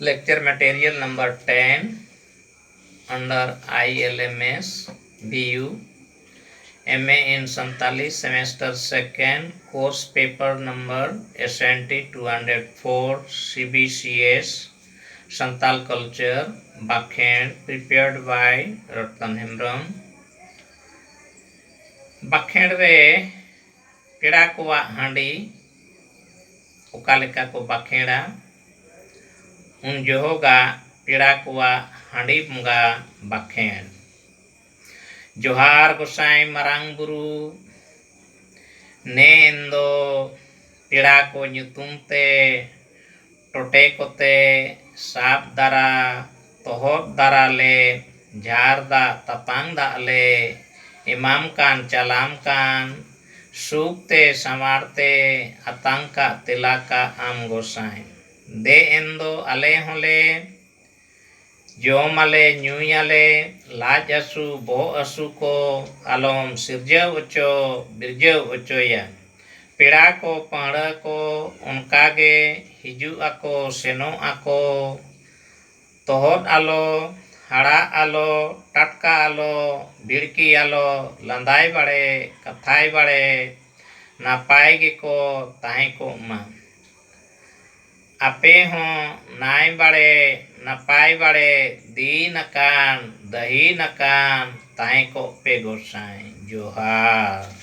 Lecture material number 10 under ILMS BU MA in Santali semester 2nd course paper number SNT 204 CBCS Santal culture Bakhend prepared by Ratan Hemram Bakhend re peda kuwa handi ukaleka ko bakhenda un johoga peda kuwa handi bunga bakhend जोहार गोसाई मरांग बुरु ने इंदो पेड़ा को ᱧᱩᱛᱩᱢ ᱛᱮ टोटे कोते shop Dara तोहत Dara ले झार दा तपांग दा ले इमाम कान चलाम कान सूखते समारते आतंका तिलाका आम गोसाई दे इंदो अले होले जोमाले ᱧᱩᱭᱟᱞᱮ लाज असु बो असु को आलम सिरजव ओचो बिरजव ओचोया पेड़ा को पाड़ा को उनकागे हिजु आको सेनो आको तोहत आलो हाड़ा आलो टटका आलो बिड़की आलो लंदाई बाड़े कथाई बाड़े नापाय गे को ताहे को मा आपे हों नाय बाड़े नपाय बाड़े दीन अकान दही नकान ताहे को पे गोसाई जोहार।